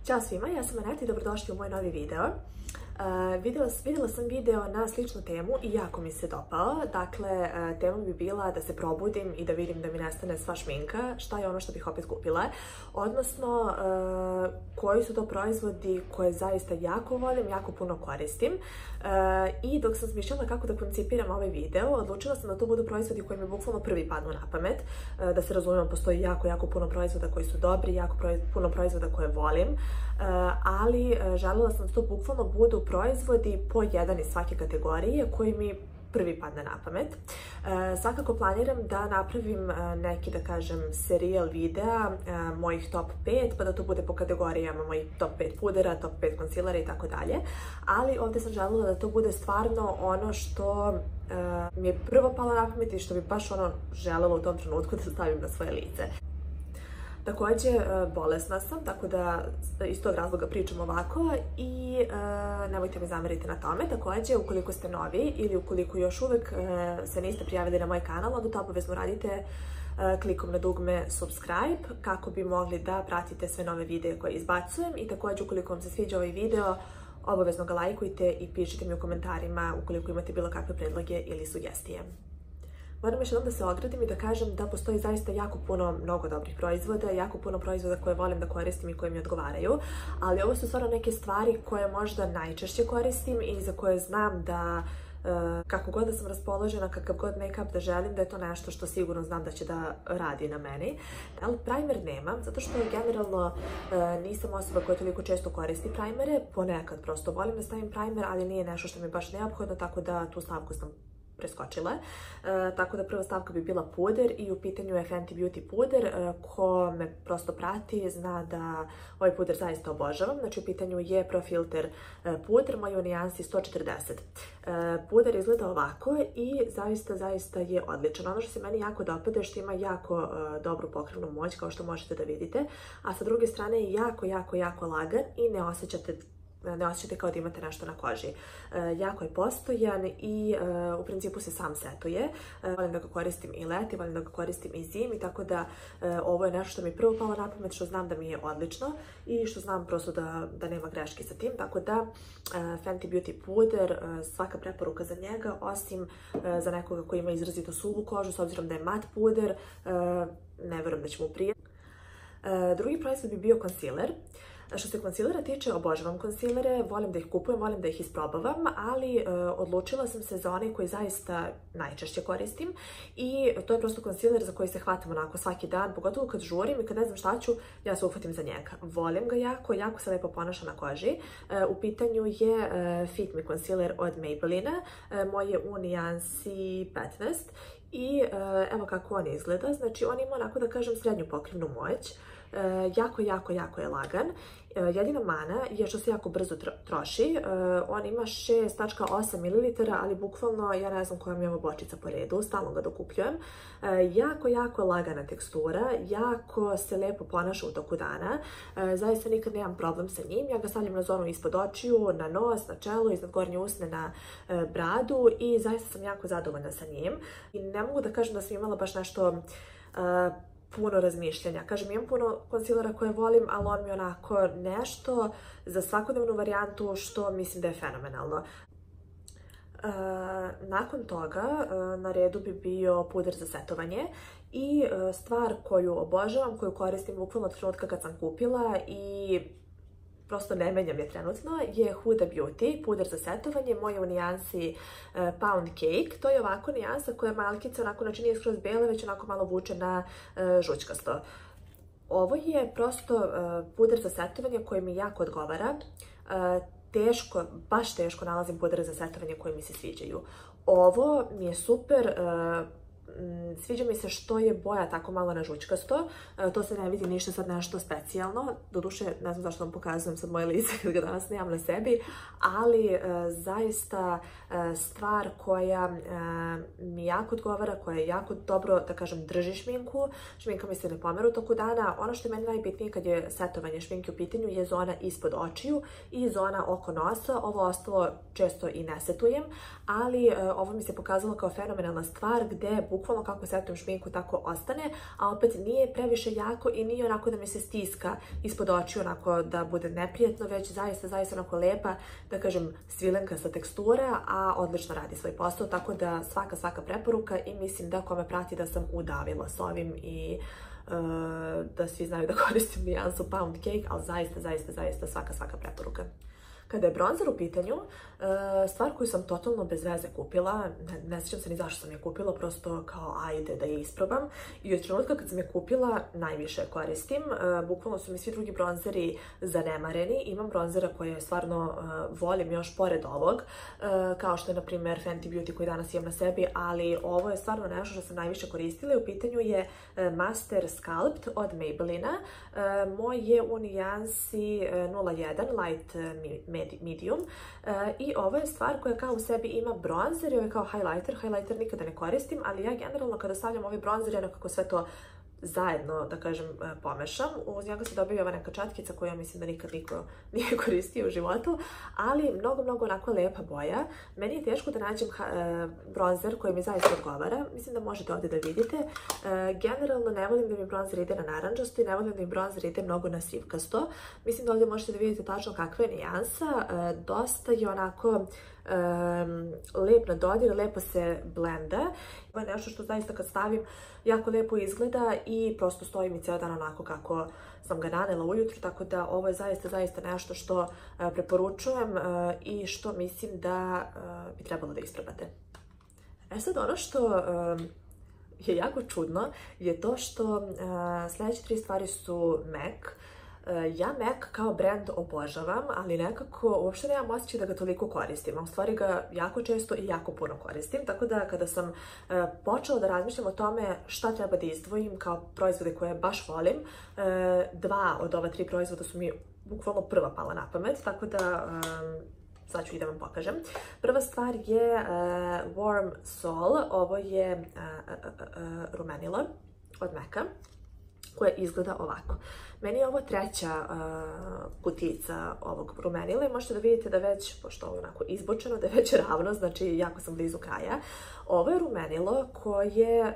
Ćao svima, ja sam Aneta i dobrodošli u moj novi video. Vidjela sam video na sličnu temu i jako mi se dopao. Dakle, tema bi bila da se probudim i da vidim da mi nestane sva šminka, šta je ono što bih opet kupila. Odnosno, koji su to proizvodi koje zaista jako volim, jako puno koristim. I dok sam smišljala kako da koncipiram ovaj video, odlučila sam da to budu proizvodi koji mi bukvalno prvi padnu na pamet. Da se razumijemo, postoji jako puno proizvoda koji su dobri, jako puno proizvoda koje volim. Ali željela sam da to bukvalno budu proizvodi po jedan iz svake kategorije koji mi prvi padne na pamet. Svakako planiram da napravim neki, da kažem, serijal videa mojih top 5, pa da to bude po kategorijama mojih top 5 pudera, top 5 konsilera i tako dalje. Ali ovdje sam željela da to bude stvarno ono što mi je prvo palo na pamet i što bi baš ono željela u tom trenutku da stavim na svoje lice. Također, bolesna sam, tako da iz tog razloga pričam ovako i nemojte mi zameriti na tome. Također, ukoliko ste novi ili ukoliko još uvijek se niste prijavili na moj kanal, onda to obavezno radite klikom na dugme subscribe kako bi mogli da pratite sve nove videe koje izbacujem. I također, ukoliko vam se sviđa ovaj video, obavezno ga lajkujte i pišite mi u komentarima ukoliko imate bilo kakve predloge ili sugestije. Moram još jednom da se ogradim i da kažem da postoji zaista jako puno mnogo dobrih proizvoda, jako puno proizvoda koje volim da koristim i koje mi odgovaraju, ali ovo su stvarno neke stvari koje možda najčešće koristim i za koje znam da kako god da sam raspoložena, kakav god make-up da želim, da je to nešto što sigurno znam da će da radi na meni. Ali primer nemam, zato što generalno nisam osoba koja toliko često koristi primere, ponekad prosto volim da stavim primer, ali nije nešto što mi je baš neophodno, tako da tu stavku sam preskočila. Tako da prva stavka bi bila puder i u pitanju je Fenty Beauty puder. Ko me prosto prati zna da ovaj puder zaista obožavam. Znači u pitanju je Pro Filter puder, moj u nijansi 140. Puder izgleda ovako i zaista je odličan. Ono što se meni jako dopada je što ima jako dobru pokrivnu moć, kao što možete da vidite, a sa druge strane je jako lagan i ne osjećate kao da imate nešto na koži. Jako je postojan i u principu se sam setuje. Volim da ga koristim i leti, volim da ga koristim i zimi, tako da ovo je nešto što mi prvo palo na pamet, što znam da mi je odlično i što znam prosto da nema greške sa tim, tako da Fenty Beauty puder, svaka preporuka za njega, osim za nekoga koji ima izrazito suvu kožu, s obzirom da je mat puder, ne verujem da će mu prijeti. Drugi proizvod bi bio konsiler. Što se konsilera tiče, obožavam konsilere, volim da ih kupujem, volim da ih isprobavam, ali odlučila sam se za one koji zaista najčešće koristim i to je prosto konsiler za koji se hvatam onako svaki dan, pogotovo kad žurim i kad ne znam šta ću, ja se uhvatim za njega. Volim ga jako se lepo ponaša na koži. U pitanju je Fit Me konsiler od Maybelline, moj je u nijansi 15 i evo kako on izgleda. Znači on ima onako da kažem srednju pokrivnu moć. Jako je lagan. Jedina mana je što se jako brzo troši. On ima 6,8 ml, ali bukvalno ja ne znam koja mi je ovo bočica po redu, stalno ga dokupljujem. Jako lagana tekstura, jako se lepo ponaša u toku dana. Zaista nikad nemam problem sa njim. Ja ga stavljam na zonu ispod očiju, na nos, na čelo, iznad gornje usne, na bradu i zaista sam jako zadovoljna sa njim. I ne mogu da kažem da sam imala baš nešto puno razmišljanja. Kažem, imam puno konsilera koje volim, ali on mi je onako nešto za svakodnevnu varijantu što mislim da je fenomenalno. Nakon toga na redu bi bio puder za setovanje i stvar koju obožavam, koju koristim bukvalno od trenutka kad sam kupila i prosto ne menjam je trenutno, je Huda Beauty, puder za setovanje, moj u nijansi Pound Cake. To je ovako nijansa koja je malkica, onako znači nije skroz bela, već onako malo vuče na žućkasto. Ovo je prosto puder za setovanje koji mi jako odgovara. Baš teško nalazim pudere za setovanje koji mi se sviđaju. Ovo mi je super. Sviđa mi se što je boja tako malo na žućkasto, to se ne vidi ništa sad nešto specijalno, doduše ne znam zašto vam pokazujem sad moje lice kad ga danas nemam na sebi, ali zaista stvar koja mi jako odgovara, koja je jako dobro, da kažem, drži šminku, šminka mi se ne pomera u toku dana. Ono što je meni najbitnije kad je setovanje šminke u pitanju je zona ispod očiju i zona oko nosa. Ovo ostalo često i ne setujem, ali ovo mi se pokazalo kao fenomenalna stvar gde bukvalno bukvalno kako setujem šminku tako ostane, a opet nije previše jako i nije onako da mi se stiska ispod očiju, onako da bude neprijetno, već zaista onako lepa, da kažem, svilenkasta tekstura, a odlično radi svoj posao, tako da svaka preporuka i mislim da ko me prati da sam udavila s ovim i da svi znaju da koristim nijansu Pound Cake, ali zaista svaka preporuka. Kada je bronzer u pitanju, stvar koju sam totalno bez veze kupila, ne sjećam se ni zašto sam je kupila, prosto kao ajde da je isprobam. I od trenutka kad sam je kupila, najviše koristim. Bukvalno su mi svi drugi bronzeri zanemareni. Imam bronzera koje stvarno volim još pored ovog, kao što je na primjer Fenty Beauty koji danas imam na sebi, ali ovo je stvarno nešto što sam najviše koristila i u pitanju je Master Sculpt od Maybellina. Moj je u nijansi 01 Light Medium i ovo je stvar koja kao u sebi ima bronzer i ovo je kao highlighter nikada ne koristim, ali ja generalno kada stavljam ovaj bronzer ja nekako sve to zajedno, da kažem, pomešam. Uz njega se dobije ova neka čatkica koju ja mislim da nikad niko nije koristio u životu, ali mnogo onako lepa boja. Meni je teško da nađem bronzer koji mi zaista odgovara. Mislim da možete ovdje da vidite. Generalno ne volim da mi bronzer ide na naranđasto i ne volim da mi bronzer ide mnogo na sivkasto. Mislim da ovdje možete da vidite tačno kakva je nijansa. Dosta je onako lep na dodir, lepo se blenda. Ovo je nešto što zaista kad stavim jako lepo izgleda i prosto stoji mi cijel dan onako kako sam ga nanela ujutru, tako da ovo je zaista nešto što preporučujem i što mislim da bi trebalo da isprobate. Sad ono što je jako čudno je to što sljedeće 3 stvari su MAC. Ja MAC kao brand obožavam, ali nekako uopšte nemam osjećaj da ga toliko koristim, a u stvari ga jako često i jako puno koristim, tako da kada sam počela da razmišljam o tome šta treba da izdvojim kao proizvode koje baš volim, 2 od ova 3 proizvoda su mi bukvalno prva pala na pamet, tako da sad ću i da vam pokažem. Prva stvar je Warm Sol, ovo je rumenilo od MAC-a koja izgleda ovako. Meni je ovo 3. kutijica ovog rumenila i možete da vidite da već, pošto ovo je onako izbočeno, da je već ravno, znači jako sam blizu kraja. Ovo je rumenilo koje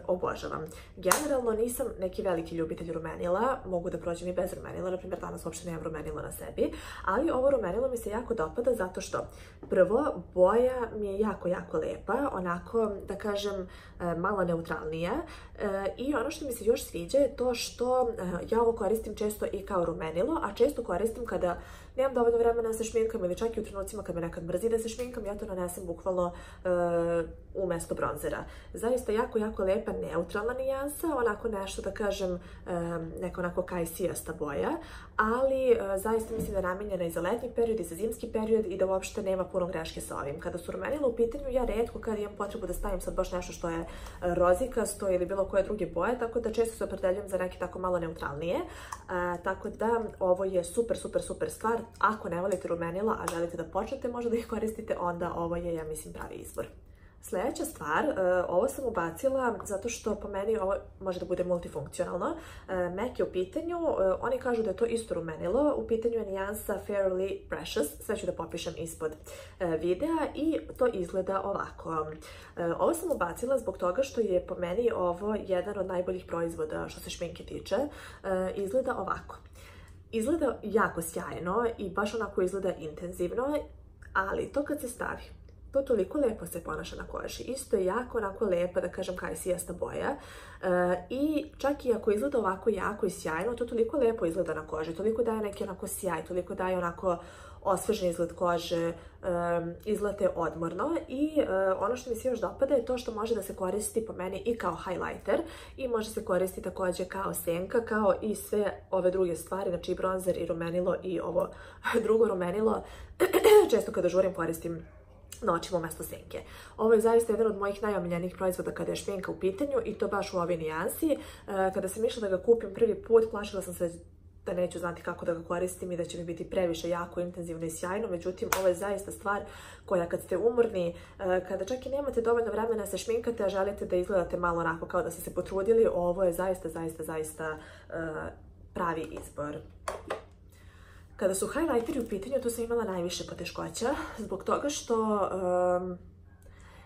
obožavam. Generalno nisam neki veliki ljubitelj rumenila, mogu da prođem i bez rumenila, na primjer danas uopšte nemam rumenilo na sebi, ali ovo rumenilo mi se jako dopada zato što prvo, boja mi je jako lepa, onako da kažem malo neutralnija i ono što mi se još sviđa je to što ja ovo koristim često i kao rumenilo, a često koristim kada nemam dovoljno vremena da se šminkam ili čak i u trenucima kad me nekad mrzi da se šminkam, ja to nanesem bukvalno umesto bronzera. Zaista jako lepa neutralna nijansa, onako nešto da kažem neka onako kajsijasta boja, ali zaista mislim da je namenjena i za letnji period i za zimski period i da uopšte nema puno greške sa ovim. Kada su rumenila u pitanju, ja retko kad imam potrebu da stavim sad baš nešto što je rozikasto ili bilo koje druge boje, tako da često se opredeljujem za neke tako malo neutralnije, tako da ovo je super stvar. Ako ne volite rumenila, a želite da počnete možda da ih koristite, onda ovo je, ja mislim, pravi izbor. Sljedeća stvar, ovo sam ubacila zato što po meni ovo može da bude multifunkcionalno. MAC je u pitanju, oni kažu da je to isto rumenilo, u pitanju je nijansa Fairly Precious, sve ću da popišem ispod videa i to izgleda ovako. Ovo sam ubacila zbog toga što je po meni ovo jedan od najboljih proizvoda što se šminke tiče. Izgleda ovako. Izgleda jako sjajno i baš onako izgleda intenzivno, ali to kad se stavi, to toliko lepo se ponaša na koži. Isto je jako onako lepa, da kažem, kajsijasta boja. I čak i ako izgleda ovako jako i sjajno, to toliko lepo izgleda na koži, toliko daje neki onako sjaj, toliko daje onako osvežen izgled kože, izgleda odmorno i ono što mi se još dopada je to što može da se koristi po meni i kao highlighter i može se koristiti također kao senka, kao i sve ove druge stvari, znači i bronzer i rumenilo i ovo drugo rumenilo. Često kada žurim koristim noćima umjesto senke. Ovo je zaista jedan od mojih najomiljenijih proizvoda kada je šminka u pitanju i to baš u ovoj nijansi. Kada sam išla da ga kupim prvi put, plašila sam se da neću znati kako da ga koristim i da će mi biti previše jako intenzivno i sjajno, međutim ovo je zaista stvar koja kad ste umorni, kada čak i nemate dovoljno vremena da se šminkate, a želite da izgledate malo onako kao da ste se potrudili, ovo je zaista pravi izbor. Kada su highlighteri u pitanju, tu sam imala najviše poteškoća, zbog toga što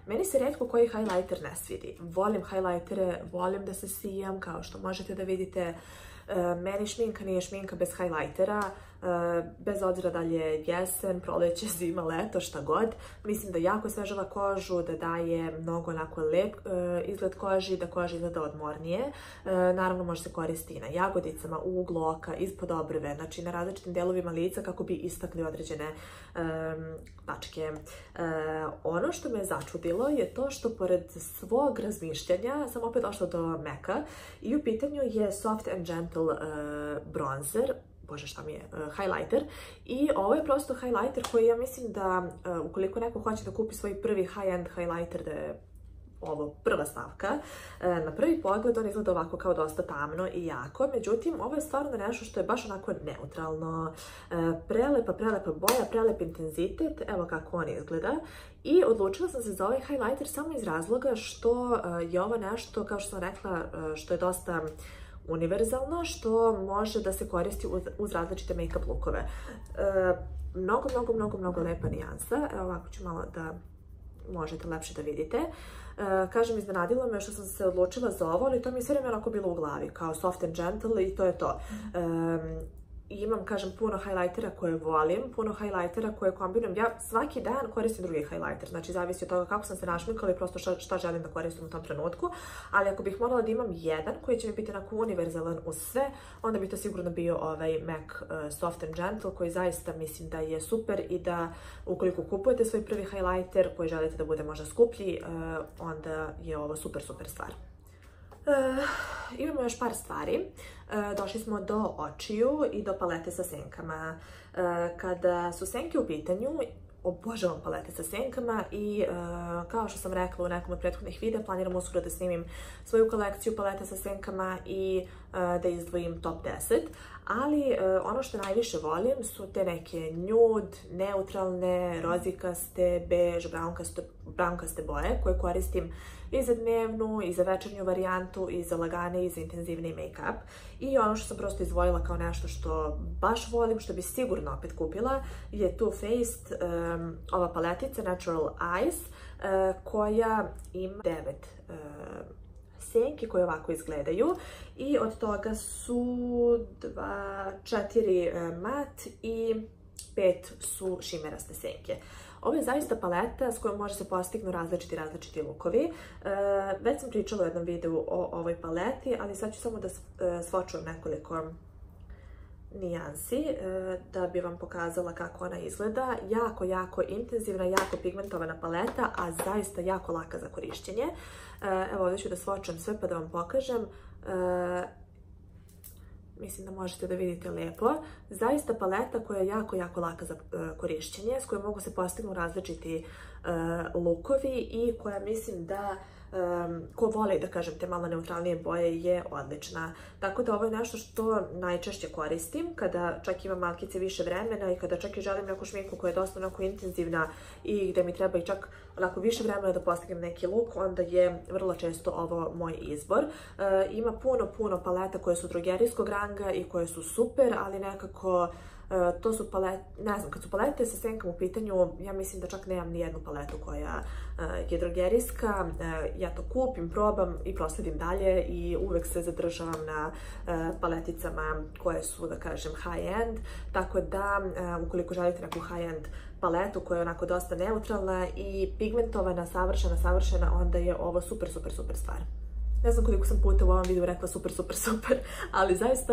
Meni se rijetko koji highlighter ne svidi. Volim highlightere, volim da se sijam, kao što možete da vidite. Meni šminka nije šminka bez highlightera, bez obzira da li je jesen, proleće, zima, leto, šta god. Mislim da jako osvežava kožu, da daje mnogo onako lep izgled koži, da koža izgleda odmornije. Naravno može se koristiti i na jagodicama, u uglu oka, ispod obrve, znači na različitim delovima lica kako bi istakli određene tačke. Ono što me začudilo je to što pored svog razmišljanja sam opet došla do Maca i u pitanju je Soft and Gentle bronzer, bože šta mi je, highlighter. I ovo je prosto highlighter koji ja mislim da ukoliko neko hoće da kupi svoj prvi high-end highlighter, da je ovo prva stavka. Na prvi pogled on izgleda ovako kao dosta tamno i jako, međutim ovo je stvarno nešto što je baš onako neutralno. Prelepa boja, prelep intenzitet, evo kako on izgleda. I odlučila sam se za ovaj highlighter samo iz razloga što je ovo nešto, kao što sam rekla, što je dosta univerzalno, što može da se koristi uz različite make-up lookove. Mnogo lepa nijansa. Evo ovako ću malo da možete lepše da vidite. Kažem, iznenadilo me što sam se odlučila za ovo, ali to mi je sve vreme onako bilo u glavi, kao Soft and Gentle i to je to. Imam, kažem, puno highlightera koje volim, puno highlightera koje kombinujem. Ja svaki dan koristim drugi highlighter, znači zavisi od toga kako sam se našminkala i prosto šta želim da koristim u tom trenutku. Ali ako bih morala da imam jedan koji će mi biti onako univerzalan uz sve, onda bi to sigurno bio ovaj MAC Soft and Gentle koji zaista mislim da je super i da ukoliko kupujete svoj prvi highlighter koji želite da bude možda skuplji, onda je ovo super stvar. Imamo još par stvari. Došli smo do očiju i do palete sa senkama. Kada su senke u pitanju, obožavam palete sa senkama i kao što sam rekla u nekom od prethodnih videa, planiram uskoro da snimim svoju kolekciju paleta sa senkama i da izdvojim top 10. Ali ono što najviše volim su te neke nude, neutralne, rozikaste, bež, braunkaste boje koje koristim i za dnevnu, i za večernju varijantu, i za lagane, i za intenzivni make-up. I ono što sam prosto izdvojila kao nešto što baš volim, što bi sigurno opet kupila, je Too Faced ova paletica Natural Eyes koja ima 9 senki koje ovako izgledaju i od toga su 4 mat i 5 su šimeraste senke. Ovo je zaista paleta s kojom može se postignu različiti lookovi. Već sam pričala u jednom videu o ovoj paleti, ali sad ću samo da svočujem nekoliko nijansi da bi vam pokazala kako ona izgleda. Jako intenzivna, jako pigmentovana paleta, a zaista jako laka za korišćenje. Evo ovdje ću da svočujem sve pa da vam pokažem. Mislim da možete da vidite lijepo. Zaista paleta koja je jako laka za korišćenje, s kojom mogu se postignu različiti lookovi i koja mislim da ko voli, da kažem, te malo neutralnije boje je odlična. Tako da ovo je nešto što najčešće koristim kada čak imam malkice više vremena i kada čak i želim neku šminku koja je dosta onako intenzivna i gde mi treba i čak onako više vremena da postignem neki look, onda je vrlo često ovo moj izbor. Ima puno paleta koje su drogerijskog ranga i koje su super, ali nekako to su palete, ne znam, kad su palete sa senkama u pitanju, ja mislim da čak nemam ni jednu paletu koja je drogerijska. Ja to kupim, probam i prosledim dalje i uvek se zadržavam na paleticama koje su, da kažem, high-end. Tako da, ukoliko želite neku high-end paletu koja je onako dosta neutralna i pigmentovana, savršena, onda je ovo super stvar. Ne znam koliko sam puta u ovom videu rekla super, ali zaista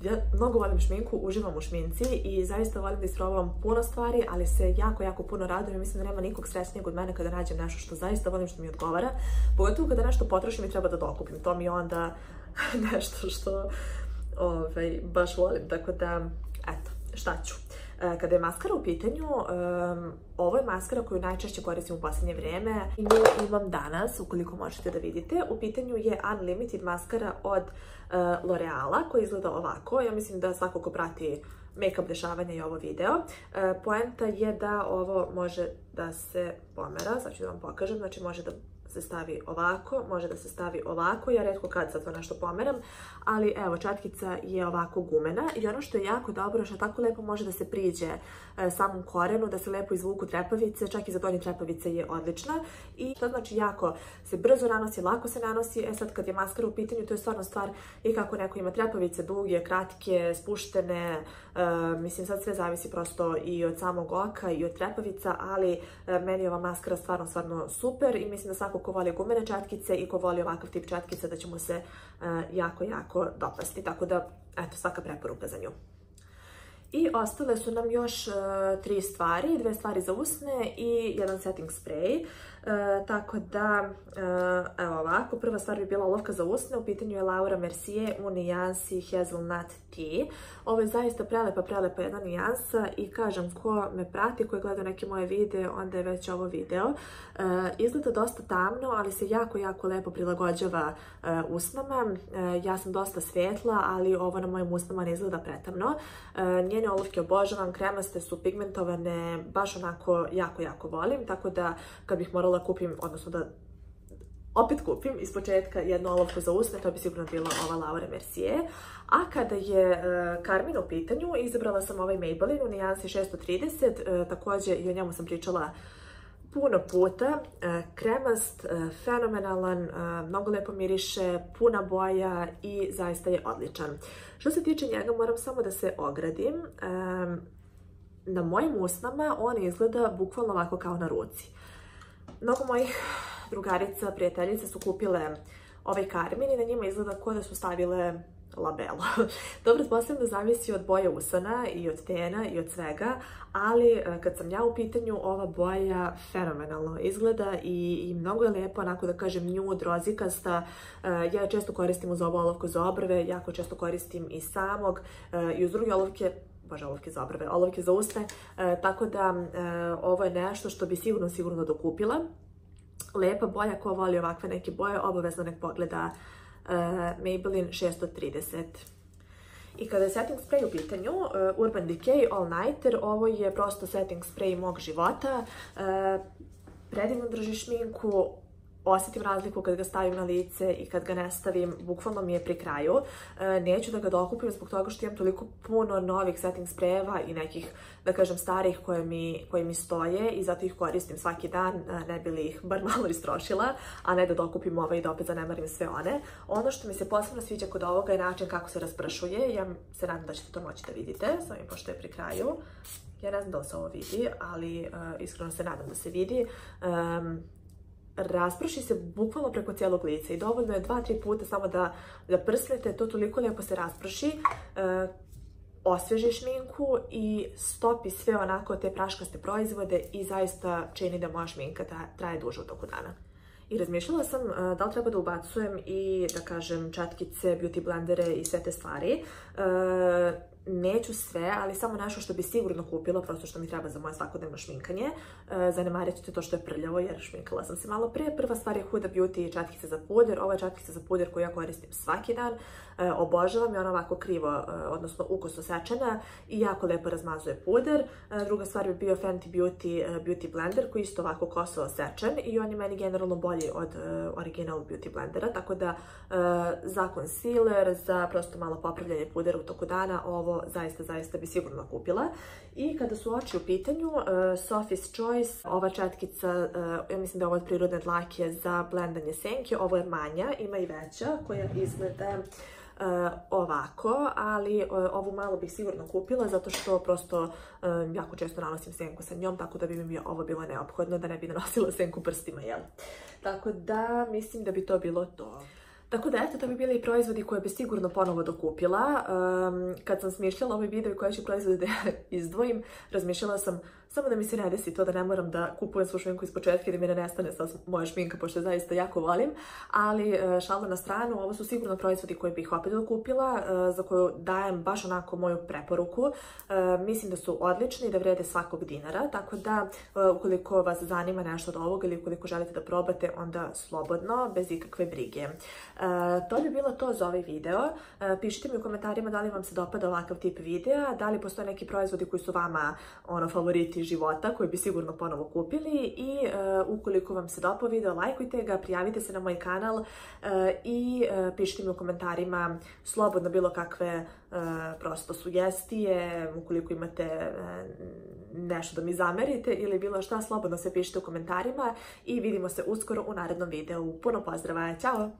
ja mnogo volim šminku, uživam u šminci i zaista volim da isprobavam puno stvari, ali se jako puno radujem i mislim da nema nikog srećnijeg od mene kada nađem nešto što zaista volim, što mi odgovara. Pogotovo kada nešto potrošim i treba da dokupim. To mi je onda nešto što baš volim, tako da, eto, šta ću. Kada je maskara u pitanju, ovo je maskara koju najčešće koristim u posljednje vrijeme i nju imam danas, ukoliko možete da vidite. U pitanju je Unlimited maskara od L'Oreala koja izgleda ovako. Ja mislim da svako ko prati make-up dešavanja i ovo video. Poenta je da ovo može da se pomera, sad ću da vam pokažem, znači može da se stavi ovako, može da se stavi ovako, ja retko kad sad to nešto pomeram, ali evo, četkica je ovako gumena i ono što je jako dobro, što tako lepo može da se priđe samom korenu, da se lepo izvuku trepavice, čak i za donje trepavice je odlična i to znači jako se brzo nanosi, lako se nanosi. Sad kad je maskara u pitanju, to je stvarno stvar i kako neko ima trepavice, duge, kratke, spuštene, mislim sad sve zavisi prosto i od samog oka i od trepavica, ali meni je ova maskara stvarno super i mislim da svako ko voli gumene četkice i ko voli ovakav tip četkice da će mu se jako dopasti, tako da eto, svaka preporuka za nju. I ostale su nam još 3 stvari, 2 stvari za usne i jedan setting spray. Tako da, evo ovako, prva stvar bi bila olovka za usne, u pitanju je Laura Mercier u nijansi Hazelnut Tea. Ovo je zaista prelepa jedna nijansa i kažem, ko me prati, ko je gledao neke moje videe, onda je već ovo video. Izgleda dosta tamno, ali se jako lepo prilagođava usnama. Ja sam dosta svetla, ali ovo na mojim usnama ne izgleda pretamno. Njene olovke obožavam, kremaste su, pigmentovane, baš onako jako volim, tako da kad bih morala kupim, odnosno da opet kupim iz početka jednu olovku za usne, to bi sigurno bila ova Laura Mercier. A kada je karmin u pitanju, izabrala sam ovaj Maybelline u nijansi 630, također i o njemu sam pričala puno puta. Kremast, fenomenalan, mnogo lepo miriše, puna boja i zaista je odličan. Što se tiče njega, moram samo da se ogradim. Na mojim usnama on izgleda bukvalno ovako kao na ruci. Mnogo mojih drugarica, prijateljice su kupile ovaj karmin i na njima izgleda kao da su stavile labelo. To pretpostavljam da zavisi od boje usana i od tena i od svega, ali kad sam ja u pitanju, ova boja fenomenalno izgleda i mnogo je lijepo, onako da kažem, nude, rozikasta. Ja često koristim uz ovu olovku za obrve, jako često koristim i samog i uz druge olovke, olovke za obrve, olovke za usne, tako da ovo je nešto što bi sigurno dokupila. Lepa boja, ko voli ovakve neke boje, obavezno nek pogleda Maybelline 630. I kada je setting spray u pitanju, Urban Decay All Nighter, ovo je prosto setting spray mog života. Predivno drži šminku, osjetim razliku kad ga stavim na lice i kad ga ne stavim, bukvalno mi je pri kraju. Neću da ga dokupim zbog toga što imam toliko puno novih setting sprayeva i nekih, da kažem, starih koje mi stoje i zato ih koristim svaki dan, ne bi li ih bar malo istrošila, a ne da dokupim ovaj i da opet zanemarim sve one. Ono što mi se posebno sviđa kod ovoga je način kako se raspršuje. Ja se nadam da ćete to moći da vidite, samo pošto je pri kraju. Ja ne znam da li se ovo vidi, ali iskreno se nadam da se vidi. Rasprši se bukvalno preko cijelog lica i dovoljno je 2-3 puta samo da prsnete, to toliko lijepo se rasprši, osvježi šminku i stopi sve onako te praškaste proizvode i zaista čini da moja šminka traje duže u toku dana. I razmišljala sam da li treba da ubacujem i, da kažem, četkice, beauty blendere i sve te stvari. Neću sve, ali samo nešto što bi sigurno kupila, prosto što mi treba za moje svakodnevno šminkanje. Zanemarit ćete to što je prljavo, jer šminkala sam se malo prije. Prva stvar je Huda Beauty četkice za puder. Ovo je četkica za puder koju ja koristim svaki dan. Obožavam je, ona ovako krivo, odnosno ukoso sečena i jako lepo razmazuje puder. Druga stvar bi bio Fenty Beauty Blender koji isto ovako koso sečen i on je meni generalno bolji od original Beauty Blendera, tako da za concealer, za prosto malo popravljanje pudera u toku dana, ovo zaista bi sigurno kupila. I kada su oči u pitanju, Sophie's Choice, ova četkica, ja mislim da je ovo od prirodne dlake za blendanje senke, ovo je manja, ima i veća koja izgleda ovako, ali ovu malo bih sigurno kupila zato što prosto jako često nanosim senku sa njom, tako da bi mi ovo bilo neophodno da ne bi nanosila senku prstima, jel? Tako da mislim da bi to bilo to. Tako da eto, to bi bili i proizvodi koje bi sigurno ponovo dokupila. Kad sam smišljala ovaj video i koje ću proizvode da izdvojim, razmišljala sam samo da mi se ne desi to da ne moram da kupujem svu šminku iz početka i da mi ne nestane sa moja šminka, pošto je zaista jako volim. Ali šalu na stranu, ovo su sigurno proizvodi koje bih opet dokupila, za koju dajem baš onako moju preporuku. Mislim da su odlični i da vrede svakog dinara, tako da ukoliko vas zanima nešto od ovoga ili ukoliko želite da probate, onda slobodno, bez ikakve brige. To bi bilo to za ovaj video. Pišite mi u komentarima da li vam se dopada ovakav tip videa, da li postoje neki proizvodi koji su vama favoriti života, koji bi sigurno ponovo kupili i ukoliko vam se dopao video, lajkujte ga, prijavite se na moj kanal i pišite mi u komentarima slobodno bilo kakve prosto sugestije, ukoliko imate nešto da mi zamerite ili bilo šta, slobodno se pišite u komentarima i vidimo se uskoro u narednom videu. Puno pozdrava, ćao!